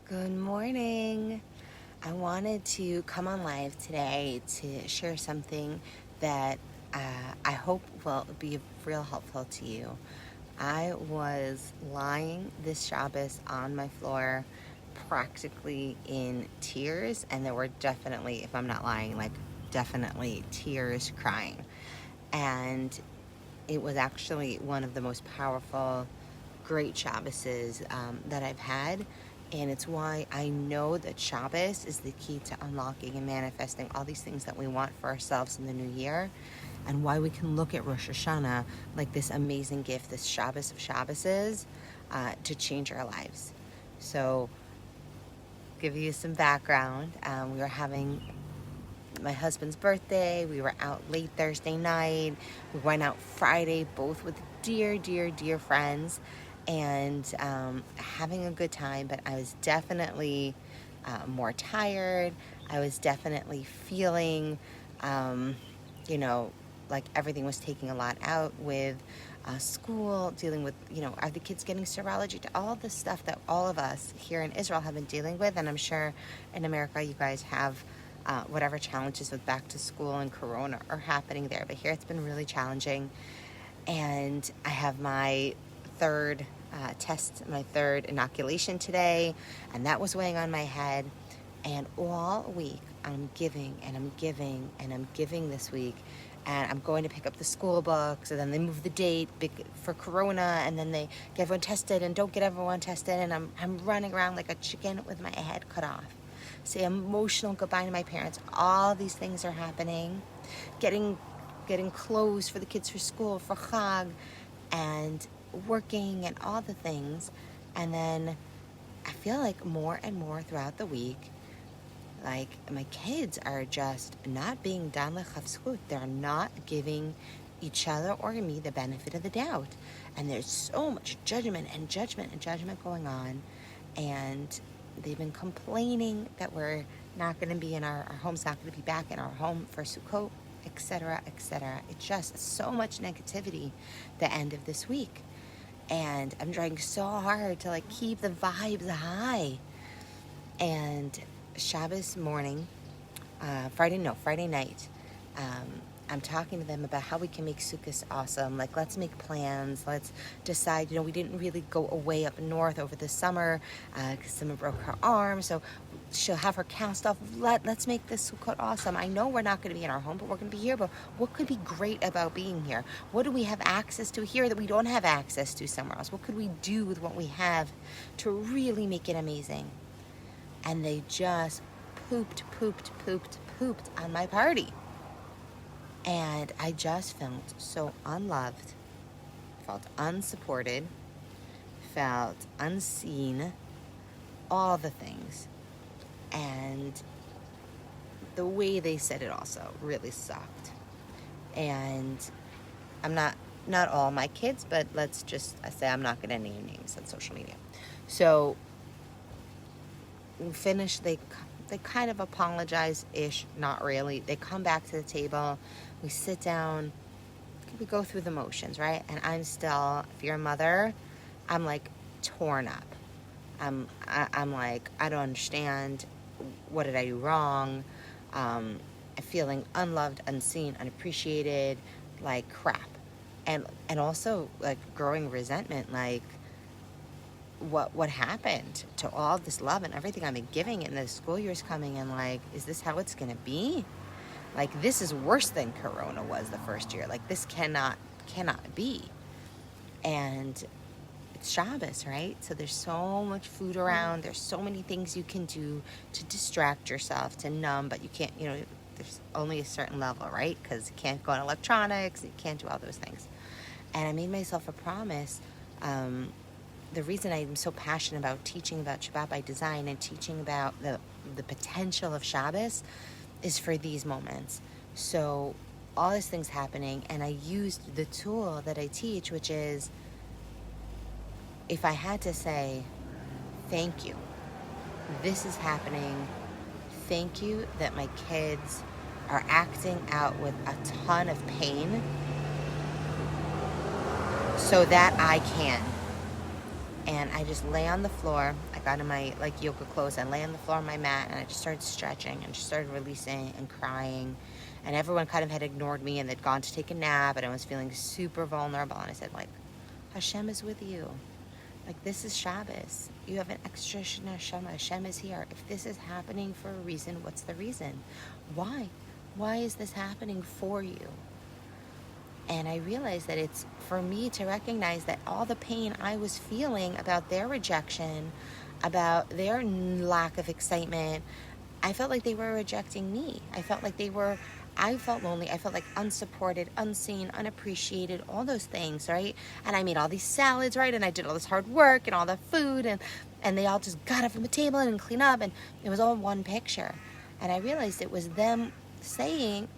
Good morning. I wanted to come on live today to share something that I hope will be real helpful to you. I was lying this Shabbos on my floor, practically in tears, and there were definitely, if I'm not lying, like definitely tears crying. And it was actually one of the most powerful, great Shabboses that I've had. And it's why I know that Shabbos is the key to unlocking and manifesting all these things that we want for ourselves in the new year. And why we can look at Rosh Hashanah like this amazing gift, this Shabbos of Shabboses, to change our lives. So, give you some background. We were having my husband's birthday. We were out late Thursday night. We went out Friday, both with dear, dear, dear friends, and having a good time. But I was definitely more tired. I was definitely feeling, you know, like everything was taking a lot out with school, dealing with, are the kids getting serology, to all the stuff that all of us here in Israel have been dealing with. And I'm sure in America you guys have whatever challenges with back to school and Corona are happening there. But here it's been really challenging. And I have my third my third inoculation today, and that was weighing on my head. And all week I'm giving and I'm giving and I'm giving this week. And I'm going to pick up the school books, and then they move the date for Corona, and then they get everyone tested and don't get everyone tested. And I'm running around like a chicken with my head cut off. Say emotional goodbye to my parents. All these things are happening. Getting clothes for the kids for school, for Chag, and working and all the things. And then I feel like more and more throughout the week, like my kids are just not being done l'chavzchut. They're not giving each other or me the benefit of the doubt. And there's so much judgment going on. And they've been complaining that we're not going to be in our home's not going to be back in our home for Sukkot, etc., etc. It's just so much negativity the end of this week. And I'm trying so hard to like keep the vibes high. And Shabbos morning, Friday night, I'm talking to them about how we can make Sukkot awesome. Like, let's make plans. Let's decide, we didn't really go away up north over the summer because someone broke her arm. So she'll have her cast off. Let's make this Sukkot awesome. I know we're not going to be in our home, but we're going to be here. But what could be great about being here? What do we have access to here that we don't have access to somewhere else? What could we do with what we have to really make it amazing? And they just pooped on my party. And I just felt so unloved, felt unsupported, felt unseen, all the things. And the way they said it also really sucked. And I'm not all my kids, but let's just say I'm not going to name names on social media. So we finished, they kind of apologize-ish, not really. They come back to the table, we sit down, we go through the motions, right? And I'm still, if you're a mother, I'm like torn up. I'm like, I don't understand. What did I do wrong? I'm feeling unloved, unseen, unappreciated, like crap. And also like growing resentment, like what happened to all this love and everything I've been giving, and the school year's coming, and like, is this how it's gonna be? Like, this is worse than Corona was the first year. Like, this cannot be. And it's Shabbos, right? So there's so much food around. There's so many things you can do to distract yourself, to numb, but you can't, there's only a certain level, right? Because you can't go on electronics, you can't do all those things. And I made myself a promise. The reason I'm so passionate about teaching about Shabbat by design and teaching about the potential of Shabbos is for these moments. So all these things happening, and I used the tool that I teach, which is, if I had to say, thank you, this is happening, thank you that my kids are acting out with a ton of pain so that I can. And I just lay on the floor. I got in my like yoga clothes. I lay on the floor on my mat, and I just started stretching and just started releasing and crying. And everyone kind of had ignored me, and they'd gone to take a nap, and I was feeling super vulnerable. And I said, like, Hashem is with you. Like, this is Shabbos. You have an extra neshama. Hashem is here. If this is happening for a reason, what's the reason? Why? Why is this happening for you? And I realized that it's for me to recognize that all the pain I was feeling about their rejection, about their lack of excitement, I felt like they were rejecting me. I felt lonely. I felt like unsupported, unseen, unappreciated, all those things, right? And I made all these salads, right? And I did all this hard work and all the food, and they all just got up from the table and clean up, and it was all one picture. And I realized it was them saying,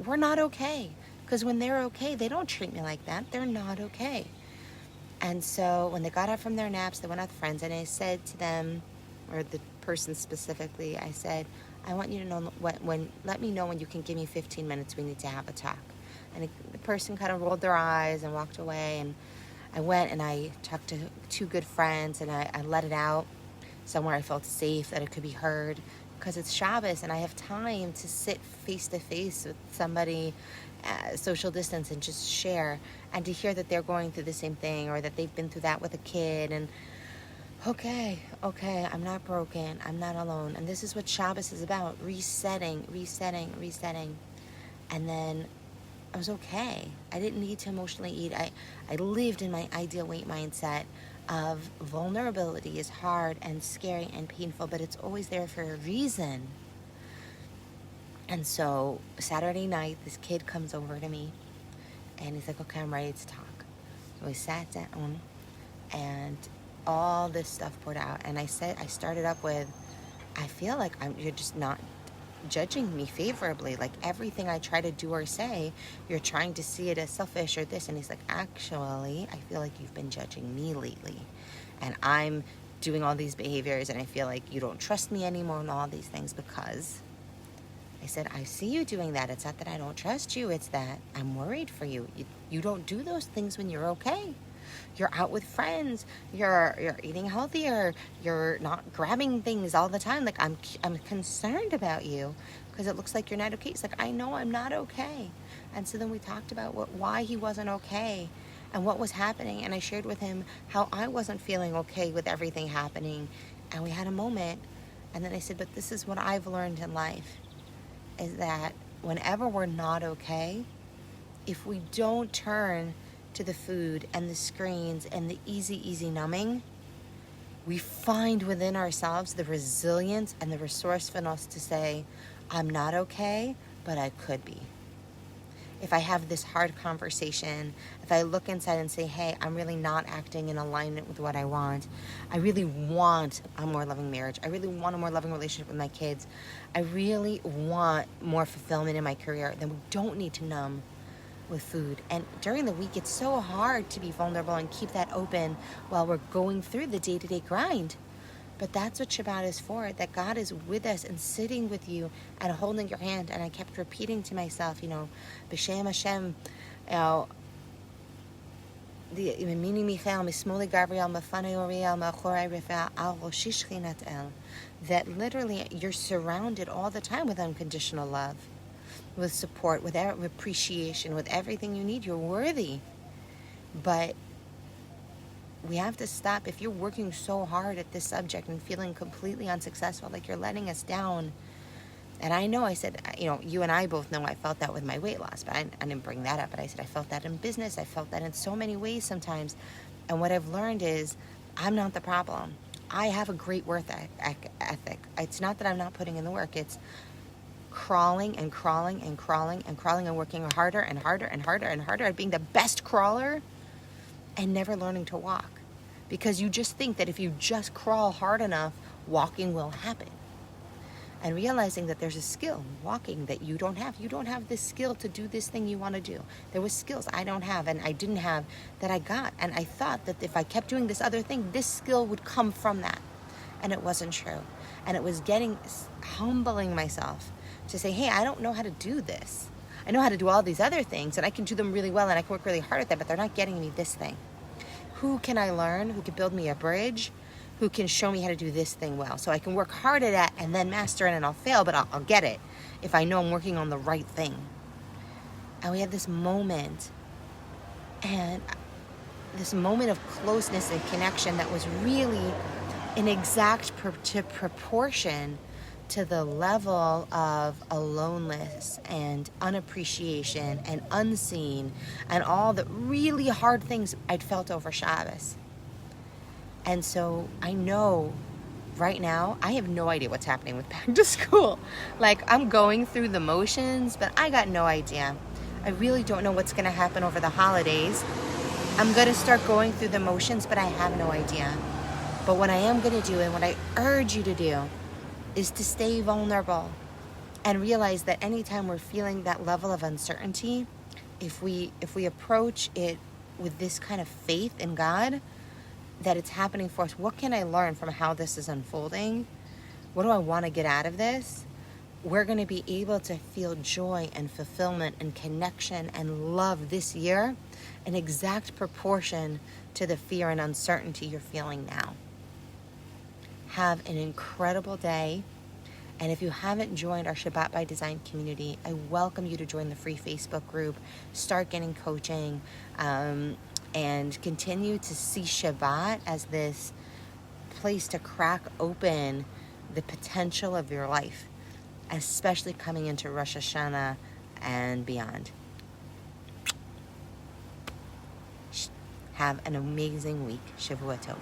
we're not okay. Because when they're okay, they don't treat me like that. They're not okay. And so when they got up from their naps, they went out with friends, and I said to them, or the person specifically, I said, I want you to know let me know when you can give me 15 minutes. We need to have a talk. And the person kind of rolled their eyes and walked away. And I went and I talked to two good friends, and I let it out somewhere I felt safe, that it could be heard, because it's Shabbos and I have time to sit face to face with somebody, social distance, and just share, and to hear that they're going through the same thing, or that they've been through that with a kid. And okay, I'm not broken, I'm not alone. And this is what Shabbos is about: resetting. And then I was okay. I didn't need to emotionally eat. I lived in my ideal weight mindset of vulnerability is hard and scary and painful, but it's always there for a reason. And so Saturday night, this kid comes over to me, and he's like, okay, I'm ready to talk. So we sat down, and all this stuff poured out. And I started up with, I feel like you're just not judging me favorably. Like, everything I try to do or say, you're trying to see it as selfish or this. And he's like, actually, I feel like you've been judging me lately, and I'm doing all these behaviors, and I feel like you don't trust me anymore and all these things, because I said, I see you doing that. It's not that I don't trust you. It's that I'm worried for you. You don't do those things when you're okay. You're out with friends. You're eating healthier. You're not grabbing things all the time. Like, I'm concerned about you because it looks like you're not okay. It's like, I know I'm not okay. And so then we talked about why he wasn't okay and what was happening. And I shared with him how I wasn't feeling okay with everything happening. And we had a moment. And then I said, but this is what I've learned in life, is that whenever we're not okay, if we don't turn to the food and the screens and the easy numbing, we find within ourselves the resilience and the resourcefulness to say, I'm not okay, but I could be. If I have this hard conversation, if I look inside and say, hey, I'm really not acting in alignment with what I want. I really want a more loving marriage. I really want a more loving relationship with my kids. I really want more fulfillment in my career. Then we don't need to numb with food. And during the week, it's so hard to be vulnerable and keep that open while we're going through the day-to-day grind. But that's what Shabbat is for, that God is with us and sitting with you and holding your hand. And I kept repeating to myself, B'Shem Hashem, Mini Michael, Mismoli Gabriel, Mafane Oriel, Machorai Rafael, Al Roshi Shechinat El, that literally you're surrounded all the time with unconditional love, with support, with appreciation, with everything you need. You're worthy. But we have to stop. If you're working so hard at this subject and feeling completely unsuccessful, like you're letting us down. And I know I said, you and I both know I felt that with my weight loss, but I didn't bring that up. But I said I felt that in business. I felt that in so many ways sometimes. And what I've learned is I'm not the problem. I have a great work ethic. It's not that I'm not putting in the work. It's crawling and working harder and harder at being the best crawler and never learning to walk. Because you just think that if you just crawl hard enough, walking will happen. And realizing that there's a skill in walking that you don't have. You don't have this skill to do this thing you want to do. There was skills I don't have and I didn't have that I got. And I thought that if I kept doing this other thing, this skill would come from that. And it wasn't true. And it was humbling myself to say, hey, I don't know how to do this. I know how to do all these other things and I can do them really well and I can work really hard at them, but they're not getting me this thing. who can I learn, who can build me a bridge, who can show me how to do this thing well. So I can work hard at it and then master it, and I'll fail, but I'll get it if I know I'm working on the right thing. And we had this moment, and this moment of closeness and connection that was really an exact proportion to the level of aloneness and unappreciation and unseen and all the really hard things I'd felt over Shabbos. And so I know right now, I have no idea what's happening with back to school. Like, I'm going through the motions, but I got no idea. I really don't know what's going to happen over the holidays. I'm going to start going through the motions, but I have no idea. But what I am going to do, and what I urge you to do, is to stay vulnerable and realize that anytime we're feeling that level of uncertainty, if we approach it with this kind of faith in God, that it's happening for us. What can I learn from how this is unfolding? What do I want to get out of this? We're going to be able to feel joy and fulfillment and connection and love this year in exact proportion to the fear and uncertainty you're feeling now. Have an incredible day. And if you haven't joined our Shabbat by Design community, I welcome you to join the free Facebook group, start getting coaching, and continue to see Shabbat as this place to crack open the potential of your life, especially coming into Rosh Hashanah and beyond. Have an amazing week. Shavua Tov.